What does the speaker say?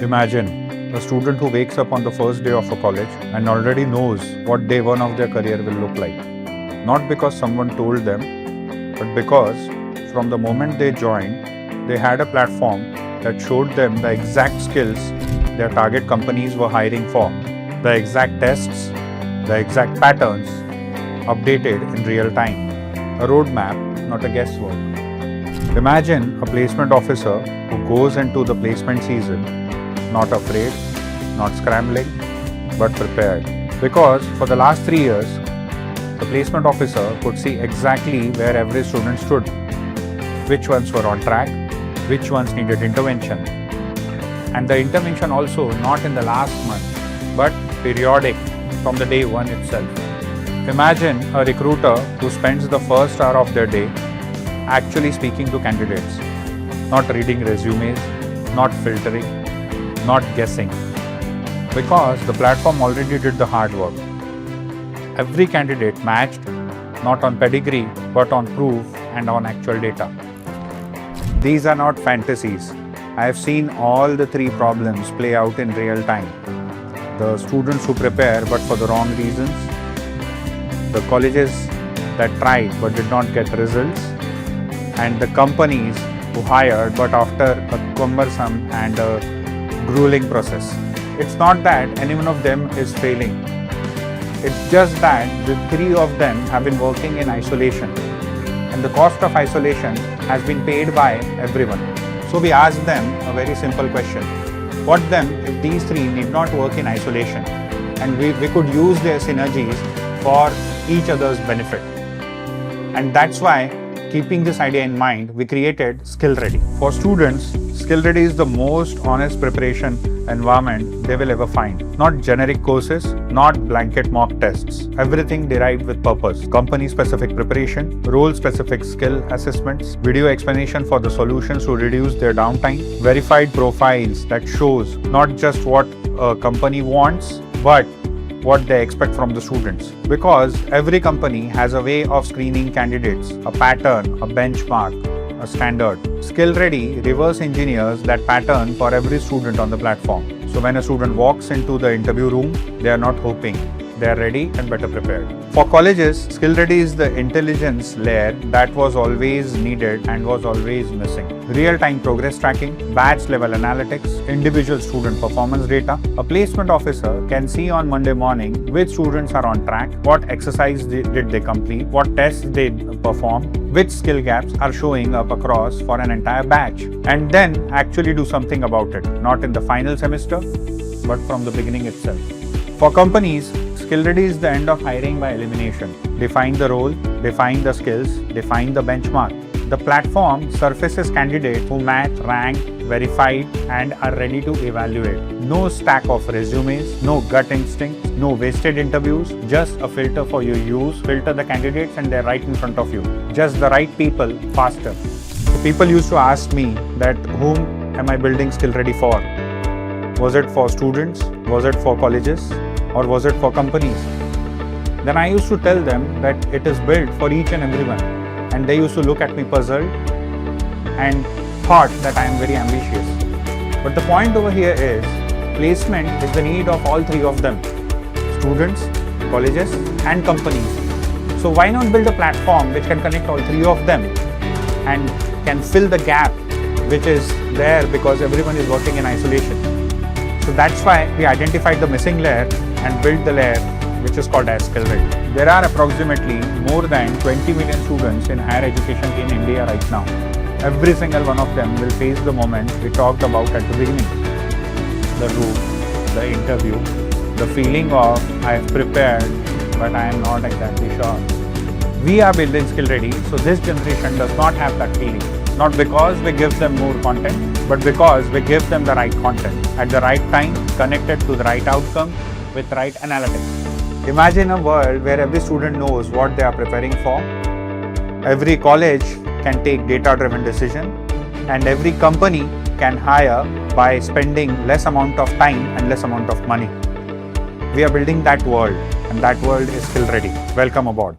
Imagine a student who wakes up on the first day of a college and already knows what day one of their career will look like. Not because someone told them, but because from the moment they joined, they had a platform that showed them the exact skills their target companies were hiring for, the exact tests, the exact patterns, updated in real time. A roadmap, not a guesswork. Imagine a placement officer who goes into the placement season not afraid, not scrambling, but prepared. Because for the last 3 years, the placement officer could see exactly where every student stood, which ones were on track, which ones needed intervention. And the intervention also not in the last month, but periodic from the day one itself. Imagine a recruiter who spends the first hour of their day actually speaking to candidates, not reading resumes, not filtering, not guessing, because the platform already did the hard work. Every candidate matched not on pedigree but on proof and on actual data. These are not fantasies. I have seen all the 3 problems play out in real time. The students who prepare but for the wrong reasons, the colleges that tried but did not get results, and the companies who hired but after a cumbersome and a grueling process. It's not that any one of them is failing. It's just that the 3 of them have been working in isolation, and the cost of isolation has been paid by everyone. So we asked them a very simple question. What then if these 3 need not work in isolation and we could use their synergies for each other's benefit? And that's why, keeping this idea in mind, we created SkillReady. For students, SkillReady is the most honest preparation environment they will ever find. Not generic courses, not blanket mock tests. Everything derived with purpose. Company-specific preparation, role-specific skill assessments, video explanation for the solutions to reduce their downtime, verified profiles that shows not just what a company wants, but what they expect from the students. Because every company has a way of screening candidates, a pattern, a benchmark, a standard. SkillReady reverse engineers that pattern for every student on the platform. So when a student walks into the interview room, they are not hoping. They are ready and better prepared. For colleges, SkillReady is the intelligence layer that was always needed and was always missing. Real-time progress tracking, batch level analytics, individual student performance data. A placement officer can see on Monday morning which students are on track, what exercise did they complete, what tests they performed, which skill gaps are showing up across for an entire batch, and then actually do something about it, not in the final semester, but from the beginning itself. For companies, SkillReady is the end of hiring by elimination. Define the role, define the skills, define the benchmark. The platform surfaces candidates who match, rank, verified, and are ready to evaluate. No stack of resumes, no gut instincts, no wasted interviews, just a filter for your use. Filter the candidates and they're right in front of you. Just the right people, faster. So people used to ask me that whom am I building SkillReady for? Was it for students? Was it for colleges? Or was it for companies? Then I used to tell them that it is built for each and everyone. And they used to look at me puzzled and thought that I am very ambitious. But the point over here is, placement is the need of all 3 of them. Students, colleges and companies. So why not build a platform which can connect all 3 of them and can fill the gap which is there because everyone is working in isolation. So that's why we identified the missing layer and built the layer which is called as SkillReady. There are approximately more than 20 million students in higher education in India right now. Every single one of them will face the moment we talked about at the beginning. The room, the interview, the feeling of I have prepared but I am not exactly sure. We are building SkillReady, so this generation does not have that feeling. Not because we give them more content, but because we give them the right content at the right time, connected to the right outcome with right analytics. Imagine a world where every student knows what they are preparing for, every college can take data-driven decision, and every company can hire by spending less amount of time and less amount of money. We are building that world, and that world is SkillReady. Welcome aboard.